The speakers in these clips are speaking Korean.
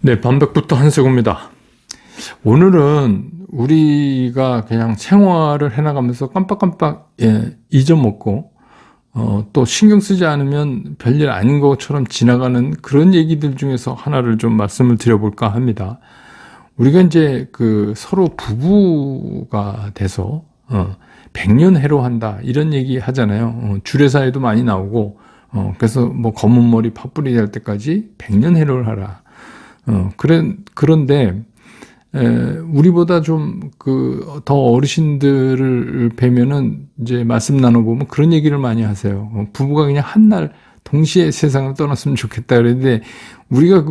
네, 반백부터 한세구입니다. 오늘은 우리가 그냥 생활을 해나가면서 깜빡깜빡 잊어먹고 또 신경 쓰지 않으면 별일 아닌 것처럼 지나가는 그런 얘기들 중에서 하나를 좀 말씀을 드려볼까 합니다. 우리가 이제 그 서로 부부가 돼서 100년 해로한다 이런 얘기 하잖아요. 주례사에도 많이 나오고 그래서 뭐 검은 머리 팥불이 될 때까지 100년 해로를 하라. 그런데, 우리보다 좀, 더 어르신들을 뵈면은, 이제 말씀 나눠보면 그런 얘기를 많이 하세요. 부부가 그냥 한 날, 동시에 세상을 떠났으면 좋겠다 그랬는데, 우리가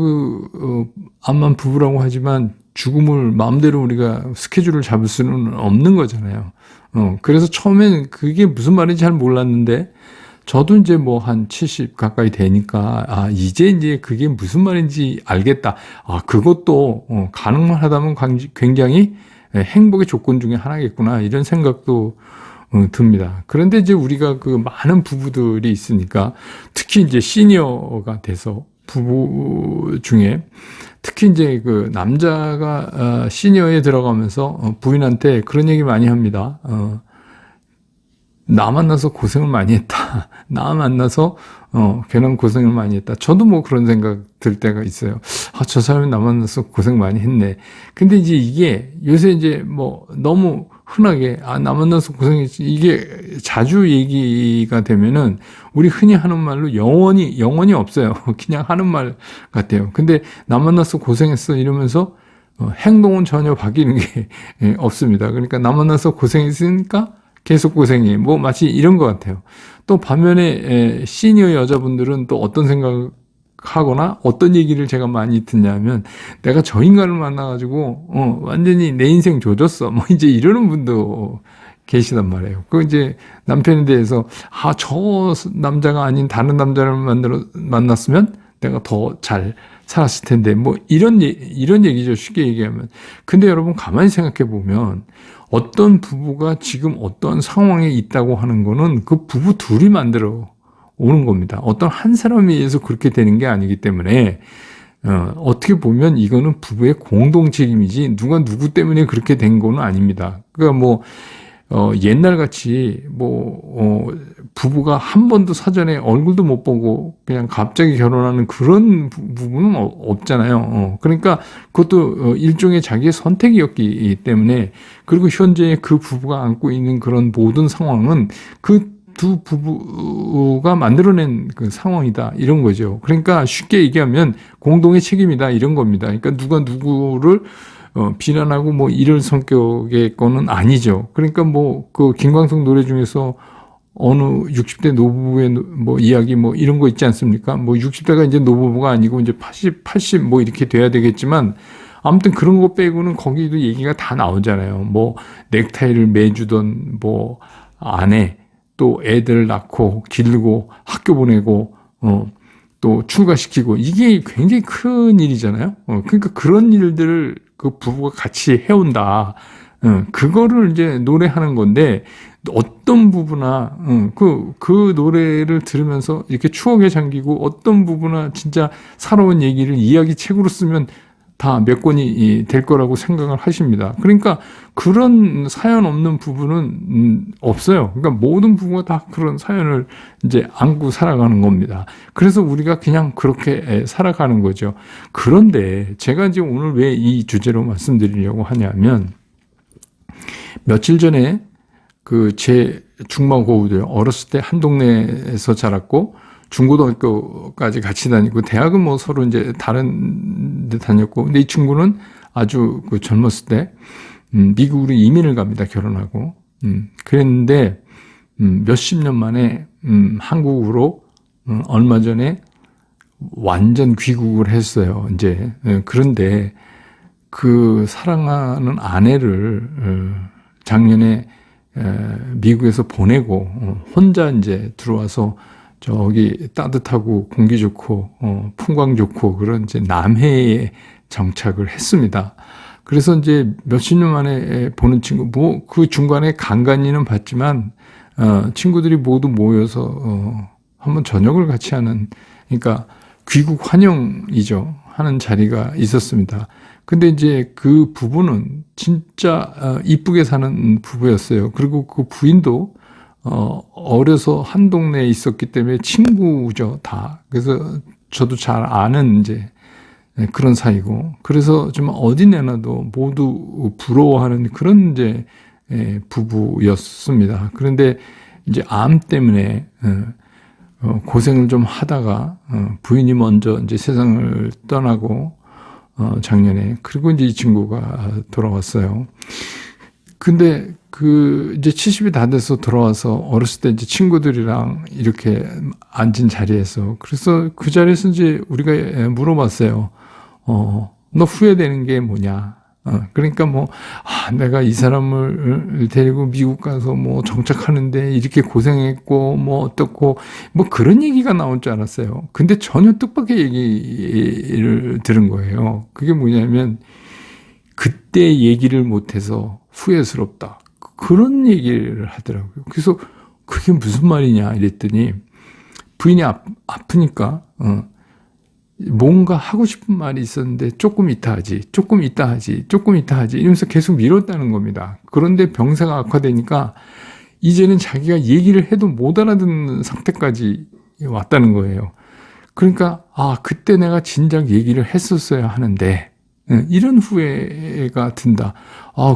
암만 부부라고 하지만, 죽음을 마음대로 우리가 스케줄을 잡을 수는 없는 거잖아요. 그래서 처음엔 그게 무슨 말인지 잘 몰랐는데, 저도 이제 뭐 한 70 가까이 되니까, 이제 그게 무슨 말인지 알겠다. 그것도, 가능만 하다면 굉장히 행복의 조건 중에 하나겠구나. 이런 생각도 듭니다. 그런데 이제 우리가 그 많은 부부들이 있으니까, 특히 이제 시니어가 돼서 부부 중에, 특히 이제 그 남자가 시니어에 들어가면서 부인한테 그런 얘기 많이 합니다. 나 만나서 고생을 많이 했다. 나 만나서 걔는 고생을 많이 했다. 저도 뭐 그런 생각 들 때가 있어요. 저 사람이 나 만나서 고생 많이 했네. 근데 이제 이게 요새 이제 뭐 너무 흔하게 나 만나서 고생했지. 이게 자주 얘기가 되면은 우리 흔히 하는 말로 영원히 없어요. 그냥 하는 말 같아요. 근데 나 만나서 고생했어 이러면서 행동은 전혀 바뀌는 게 없습니다. 그러니까 나 만나서 고생했으니까 계속 고생해. 뭐 마치 이런 것 같아요. 또 반면에 시니어 여자분들은 또 어떤 생각하거나 어떤 얘기를 제가 많이 듣냐면 내가 저 인간을 만나가지고 완전히 내 인생 조졌어. 뭐 이제 이러는 분도 계시단 말이에요. 그 이제 남편에 대해서 저 남자가 아닌 다른 남자를 만났으면 내가 더 잘 살았을 텐데 뭐 이런 얘기죠. 쉽게 얘기하면. 근데 여러분 가만히 생각해 보면 어떤 부부가 지금 어떤 상황에 있다고 하는 거는 그 부부 둘이 만들어 오는 겁니다. 어떤 한 사람에 의해서 그렇게 되는 게 아니기 때문에 어떻게 보면 이거는 부부의 공동 책임이지 누가 누구 때문에 그렇게 된 거는 아닙니다. 그러니까 뭐 옛날 같이 부부가 한 번도 사전에 얼굴도 못 보고 그냥 갑자기 결혼하는 그런 부분은 없잖아요. 그러니까 그것도 일종의 자기의 선택이었기 때문에 그리고 현재 그 부부가 안고 있는 그런 모든 상황은 그 두 부부가 만들어낸 그 상황이다 이런 거죠. 그러니까 쉽게 얘기하면 공동의 책임이다 이런 겁니다. 그러니까 누가 누구를 비난하고 뭐 이럴 성격의 거는 아니죠. 그러니까 그 김광석 노래 중에서 어느 60대 노부부의 뭐 이야기 뭐 이런 거 있지 않습니까? 뭐 60대가 이제 노부부가 아니고 이제 80 뭐 이렇게 돼야 되겠지만 아무튼 그런 거 빼고는 거기도 얘기가 다 나오잖아요. 뭐 넥타이를 매주던 뭐 아내 또 애들 낳고 기르고 학교 보내고 또 출가시키고 이게 굉장히 큰 일이잖아요. 그러니까 그런 일들을 그 부부가 같이 해온다. 그거를 이제 노래하는 건데 어떤 부부나 그 노래를 들으면서 이렇게 추억에 잠기고 어떤 부부나 진짜 살아온 얘기를 이야기책으로 쓰면 다 몇 권이 될 거라고 생각을 하십니다. 그러니까 그런 사연 없는 부부는 없어요. 그러니까 모든 부부가 다 그런 사연을 이제 안고 살아가는 겁니다. 그래서 우리가 그냥 그렇게 살아가는 거죠. 그런데 제가 이제 오늘 왜 이 주제로 말씀드리려고 하냐면 며칠 전에 제 중마고우들 어렸을 때 한 동네에서 자랐고 중고등학교까지 같이 다니고 대학은 뭐 서로 이제 다른 데 다녔고 근데 이 친구는 아주 젊었을 때 미국으로 이민을 갑니다. 결혼하고 그랬는데 몇십 년 만에 한국으로 얼마 전에 완전 귀국을 했어요. 이제 그런데 그 사랑하는 아내를 작년에 미국에서 보내고 혼자 이제 들어와서 저기 따뜻하고 공기 좋고 풍광 좋고 그런 이제 남해에 정착을 했습니다. 그래서 이제 몇십 년 만에 보는 친구 그 중간에 간간이는 봤지만 친구들이 모두 모여서 한번 저녁을 같이 하는 그러니까 귀국 환영이죠. 하는 자리가 있었습니다. 근데 이제 그 부부는 진짜 이쁘게 사는 부부였어요. 그리고 그 부인도 어려서 한 동네에 있었기 때문에 친구죠, 다. 그래서 저도 잘 아는 이제 그런 사이고, 그래서 좀 어디 내놔도 모두 부러워하는 그런 이제 부부였습니다. 그런데 이제 암 때문에 고생을 좀 하다가 부인이 먼저 이제 세상을 떠나고 작년에, 그리고 이제 이 친구가 돌아왔어요. 근데 그 이제 70이 다 돼서 돌아와서 어렸을 때 이제 친구들이랑 이렇게 앉은 자리에서, 그래서 그 자리에서 이제 우리가 물어봤어요. 너 후회되는 게 뭐냐? 그러니까 뭐, 내가 이 사람을 데리고 미국 가서 뭐 정착하는데 이렇게 고생했고, 뭐 어떻고, 뭐 그런 얘기가 나올 줄 알았어요. 근데 전혀 뜻밖의 얘기를 들은 거예요. 그게 뭐냐면, 그때 얘기를 못해서 후회스럽다. 그런 얘기를 하더라고요. 그래서 그게 무슨 말이냐 이랬더니, 부인이 아프니까, 뭔가 하고 싶은 말이 있었는데 조금 이따 하지, 조금 이따 하지, 조금 이따 하지 이러면서 계속 미뤘다는 겁니다. 그런데 병세가 악화되니까 이제는 자기가 얘기를 해도 못 알아듣는 상태까지 왔다는 거예요. 그러니까 그때 내가 진작 얘기를 했었어야 하는데, 이런 후회가 든다.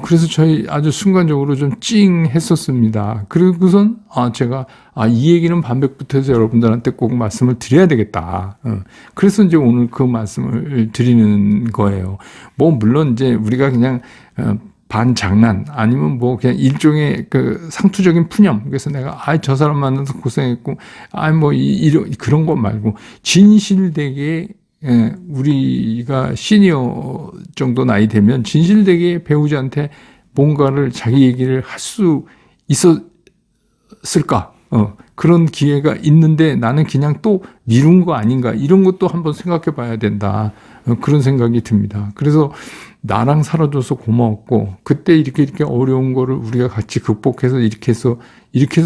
그래서 저희 아주 순간적으로 좀 찡했었습니다. 그리고선 제가 이 얘기는 반백부터 해서 여러분들한테 꼭 말씀을 드려야 되겠다. 그래서 이제 오늘 그 말씀을 드리는 거예요. 뭐 물론 이제 우리가 그냥 반장난 아니면 뭐 그냥 일종의 그 상투적인 푸념. 그래서 내가 저 사람 만나서 고생했고 뭐 이런 그런 것 말고 진실되게, 우리가 시니어 정도 나이 되면 진실되게 배우자한테 뭔가를 자기 얘기를 할 수 있었을까? 그런 기회가 있는데 나는 그냥 또 미룬 거 아닌가? 이런 것도 한번 생각해 봐야 된다. 그런 생각이 듭니다. 그래서 나랑 살아줘서 고마웠고, 그때 이렇게 어려운 거를 우리가 같이 극복해서 이렇게 해서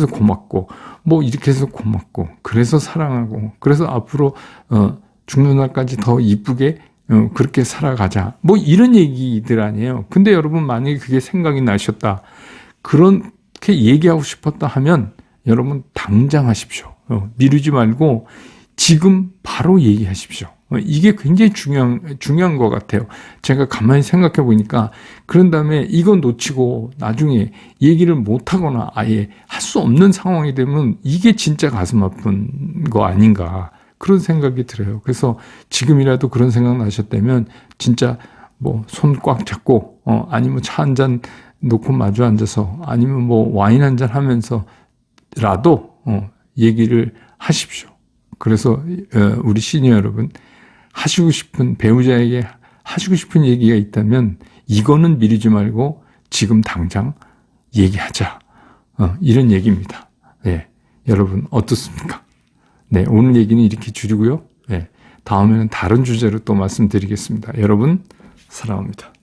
고맙고, 뭐 이렇게 해서 고맙고, 그래서 사랑하고, 그래서 앞으로, 죽는 날까지 더 이쁘게 그렇게 살아가자. 뭐 이런 얘기들 아니에요. 근데 여러분 만약에 그게 생각이 나셨다. 그렇게 얘기하고 싶었다 하면 여러분 당장 하십시오. 미루지 말고 지금 바로 얘기하십시오. 이게 굉장히 중요한 것 같아요. 제가 가만히 생각해 보니까, 그런 다음에 이건 놓치고 나중에 얘기를 못 하거나 아예 할 수 없는 상황이 되면 이게 진짜 가슴 아픈 거 아닌가. 그런 생각이 들어요. 그래서 지금이라도 그런 생각 나셨다면 진짜 뭐 손 꽉 잡고, 아니면 차 한 잔 놓고 마주 앉아서, 아니면 뭐 와인 한 잔 하면서라도 얘기를 하십시오. 그래서 우리 시니어 여러분, 하시고 싶은, 배우자에게 하시고 싶은 얘기가 있다면 이거는 미루지 말고 지금 당장 얘기하자. 이런 얘기입니다. 여러분 어떻습니까? 오늘 얘기는 이렇게 줄이고요. 다음에는 다른 주제로 또 말씀드리겠습니다. 여러분 사랑합니다.